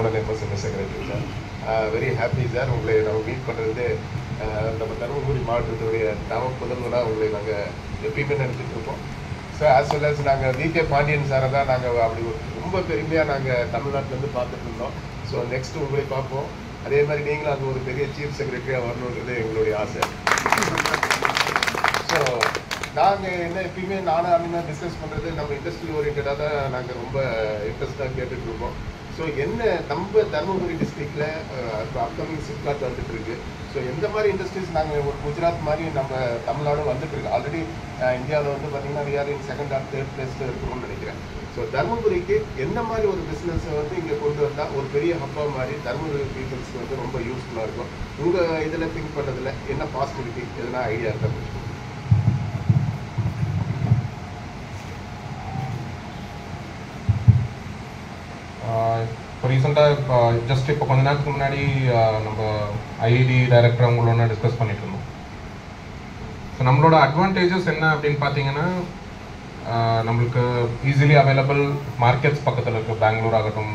Saravanan MSMA secretary sir. Very happy sir, உங்களை நம்ம meet பண்ணுறது. நம்ம தருமபுரி மாவட்டத்துடைய முதல்வராக உங்களை நாங்கள் எப்பயுமே நினைச்சிட்டு இருக்கோம். ஸோ ஆஸ் வெல் அஸ் நாங்கள் விகே பாண்டியன் சாரை தான் நாங்கள் அப்படி ரொம்ப பெருமையாக நாங்கள் தமிழ்நாட்டிலேருந்து பார்த்துட்டு இருந்தோம். ஸோ நெக்ஸ்ட் உங்களை பார்ப்போம். அதே மாதிரி நீங்களும் அது ஒரு பெரிய சீஃப் செக்ரட்டரியாக வரணுன்றது எங்களுடைய ஆசை. ஸோ நாங்கள் என்ன எப்பயுமே நானும் அண்ணன் டிஸ்கஸ் பண்ணுறது நம்ம இண்டஸ்ட்ரி ஓரியன்டாக தான் நாங்கள் ரொம்ப இன்ட்ரெஸ்டாக கேட்டுட்ருக்கோம். ஸோ என்ன நம்ம தருமபுரி டிஸ்ட்ரிக்டில் அப்கமிங் சிப்காட் வந்துட்டு இருக்கு. ஸோ எந்த மாதிரி இண்டஸ்ட்ரீஸ் நாங்கள் ஒரு குஜராத் மாதிரி நம்ம தமிழ்நாடும் வந்துட்டு இருக்கு. ஆல்ரெடி இந்தியாவில் வந்து பார்த்தீங்கன்னா we are in 2nd or 3rd பிளேஸில் இருக்கிறோம்னு நினைக்கிறேன். ஸோ தருமபுரிக்கு எந்த மாதிரி ஒரு பிஸ்னஸை வந்து இங்கே கொண்டு வந்தால் ஒரு பெரிய ஹப்பா மாதிரி தருமபுரி பீப்புள்ஸ்க்கு வந்து ரொம்ப யூஸ்ஃபுல்லாக இருக்கும். உங்கள் இதில் திங்க் பண்ணுறதுல என்ன பாசிட்டிவிட்டி எதனா ஐடியா இருக்கா? இப்போ ரீசெண்டாக ஜஸ்ட் இப்போ கொஞ்ச நேரத்துக்கு முன்னாடி நம்ம ஐஐடி டைரக்டர் அவங்களோட டிஸ்கஸ் பண்ணிட்டு இருந்தோம். ஸோ நம்மளோட அட்வான்டேஜஸ் என்ன அப்படின்னு பார்த்தீங்கன்னா, நம்மளுக்கு ஈஸிலி அவைலபிள் மார்க்கெட்ஸ் பக்கத்தில் இருக்குது. பெங்களூர் ஆகட்டும்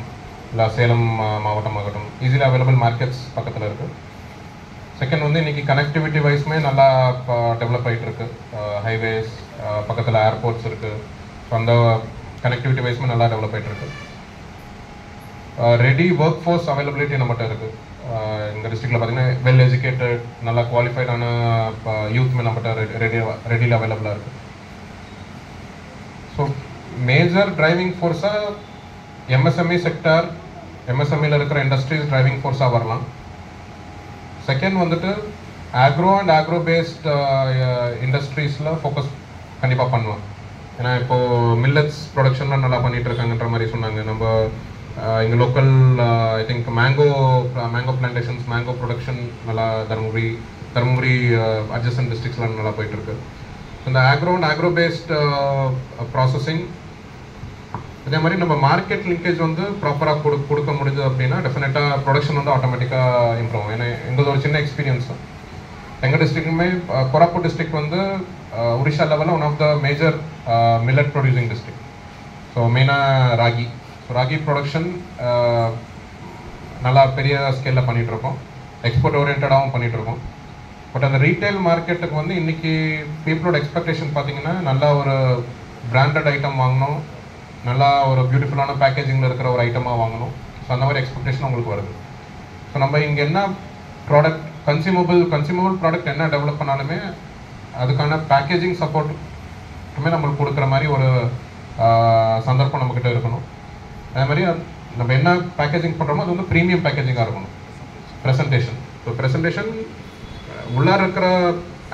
இல்லை சேலம் மாவட்டம் ஆகட்டும், ஈஸிலி அவைலபிள் மார்க்கெட்ஸ் பக்கத்தில் இருக்குது. செகண்ட் வந்து இன்றைக்கி கனெக்டிவிட்டி வைஸ்மே நல்லா டெவலப் ஆகிட்டு இருக்கு. ஹைவேஸ் பக்கத்தில் ஏர்போர்ட்ஸ் இருக்குது. ஸோ அந்த கனெக்டிவிட்டி வைஸ்மே நல்லா டெவலப் ஆகிட்டு இருக்கு. ரெடி ஒர்க் ஃபோர்ஸ் அவைலபிலிட்டி நம்மகிட்ட இருக்குது. எங்கள் டிஸ்ட்ரிக்டில் பார்த்தீங்கன்னா வெல் எஜுகேட்டட் நல்லா குவாலிஃபைடான யூத்மே நம்மகிட்ட ரெடியில் அவைலபிளாக இருக்குது. ஸோ மேஜர் டிரைவிங் ஃபோர்ஸாக எம்எஸ்எம்இ செக்டார், எம்எஸ்எம்இயில் இருக்கிற இண்டஸ்ட்ரீஸ் டிரைவிங் ஃபோர்ஸாக வரலாம். செகண்ட் வந்துட்டு ஆக்ரோ அண்ட் ஆக்ரோ பேஸ்ட் இண்டஸ்ட்ரீஸில் ஃபோக்கஸ் கண்டிப்பாக பண்ணுவேன். ஏன்னா இப்போது மில்லட்ஸ் ப்ரொடக்ஷன்லாம் நல்லா பண்ணிகிட்டு இருக்காங்கன்ற மாதிரி சொன்னாங்க. நம்ம இங்கே local I think mango plantations, mango production நல்லா தருமபுரி அட்ஜசன்ட் டிஸ்ட்ரிக்ஸ்லாம் நல்லா போயிட்டுருக்கு. இந்த agro and agro based processing, அதே மாதிரி நம்ம மார்க்கெட் லிங்கேஜ் வந்து ப்ராப்பராக கொடுக்க முடிஞ்சது அப்படின்னா டெஃபினட்டாக ப்ரொடக்ஷன் வந்து ஆட்டோமேட்டிக்காக இம்ப்ரூவ் ஆகும். ஏன்னா எங்களது ஒரு சின்ன எக்ஸ்பீரியன்ஸ் தான். எங்கள் டிஸ்ட்ரிக்ட்டுமே கோராப்புட் டிஸ்ட்ரிக்ட் வந்து ஒரிஷா லெவலில் one of the major millet producing district. So மெயினாக ராகி. ஸோ ராகி ப்ரொடக்ஷன் நல்லா பெரிய ஸ்கேலில் பண்ணிகிட்ருக்கோம். எக்ஸ்போர்ட் ஓரியன்டாகவும் பண்ணிகிட்ருக்கோம். பட் அந்த ரீட்டைல் மார்க்கெட்டுக்கு வந்து இன்றைக்கி பீப்புளோட எக்ஸ்பெக்டேஷன் பார்த்தீங்கன்னா நல்லா ஒரு பிராண்டட் ஐட்டம் வாங்கணும், நல்லா ஒரு பியூட்டிஃபுல்லான பேக்கேஜிங்கில் இருக்கிற ஒரு ஐட்டமாக வாங்கணும். ஸோ அந்த மாதிரி எக்ஸ்பெக்டேஷன் உங்களுக்கு வருது. ஸோ நம்ம இங்கே என்ன ப்ராடக்ட் கன்சியூமபிள் ப்ராடக்ட் என்ன டெவலப் பண்ணாலுமே அதுக்கான பேக்கேஜிங் சப்போர்ட்டுமே நம்மளுக்கு கொடுக்குற மாதிரி ஒரு சந்தர்ப்பம் நம்மக்கிட்ட இருக்கணும். அதே மாதிரி நம்ம என்ன பேக்கேஜிங் பண்ணுறோமோ அது வந்து ப்ரீமியம் பேக்கேஜிங்காக இருக்கணும். ப்ரெசன்டேஷன் உள்ளார இருக்கிற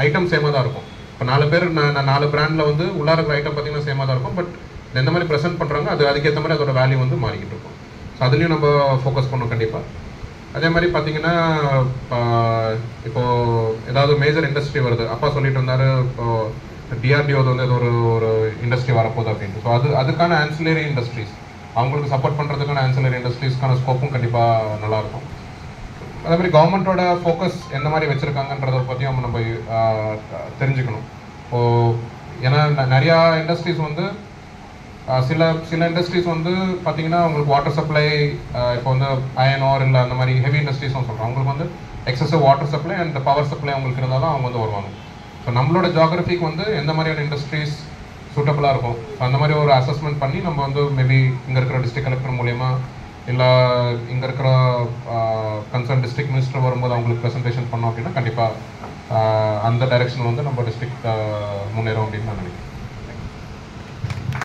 ஐட்டம் சேமாக தான் இருக்கும். இப்போ 4 பேர் 4 பிராண்டில் வந்து உள்ளார இருக்கிற ஐட்டம் பார்த்தீங்கன்னா சேமாக தான் இருக்கும். பட் எந்த மாதிரி ப்ரெசென்ட் பண்ணுறாங்க அதுக்கேற்ற மாதிரி அதோட வேல்யூ வந்து மாறிக்கிட்டு இருக்கும். ஸோ அதுலேயும் நம்ம ஃபோக்கஸ் பண்ணோம் கண்டிப்பாக. அதே மாதிரி பார்த்தீங்கன்னா இப்போது ஏதாவது மேஜர் இண்டஸ்ட்ரி வருது, அப்பா சொல்லிட்டு இருந்தார் இப்போது டிஆர்டிஓ வந்து ஏதோ ஒரு இண்டஸ்ட்ரி வரப்போகுது அப்படின்ட்டு. ஸோ அதுக்கான ஆன்சிலரி இண்டஸ்ட்ரீஸ், அவங்களுக்கு சப்போர்ட் பண்ணுறதுக்கான ஆன்சிலரி இண்டஸ்ட்ரீஸ்க்கான ஸ்கோப்பும் கண்டிப்பாக நல்லாயிருக்கும். அதே மாதிரி கவர்மெண்ட்டோட ஃபோக்கஸ் எந்த மாதிரி வச்சுருக்காங்கன்றதை பற்றியும் நம்ம தெரிஞ்சுக்கணும். இப்போது ஏன்னா நிறையா இண்டஸ்ட்ரீஸ் வந்து சில இண்டஸ்ட்ரீஸ் வந்து பார்த்தீங்கன்னா உங்களுக்கு வாட்டர் சப்ளை, இப்போ வந்து அயன் ஓர் இல்லை அந்த மாதிரி ஹெவி இண்டஸ்ட்ரீஸ்னு சொல்கிறோம். அவங்களுக்கு வந்து excessive water supply and power supply அவங்களுக்கு இருந்தால் தான் அவங்க வந்து வருவாங்க. ஸோ நம்மளோட ஜியாகிரபிக்கு வந்து எந்த மாதிரியான இண்டஸ்ட்ரீஸ் சூட்டபுளாக இருக்கும், அந்த மாதிரி ஒரு அசஸ்மெண்ட் பண்ணி நம்ம வந்து மேபி இங்கே இருக்கிற டிஸ்ட்ரிக்ட் கலெக்டர் மூலயமா இல்லை இங்கே இருக்கிற கன்சர்ன் டிஸ்ட்ரிக்ட் மினிஸ்டர் வரும்போது அவங்களுக்கு ப்ரெசன்டேஷன் பண்ணோம் அப்படின்னா கண்டிப்பாக அந்த டைரெக்ஷனில் வந்து நம்ம டிஸ்ட்ரிக்ட் முன்னேறும் அப்படின்னு நான் நினைக்கிறேன்.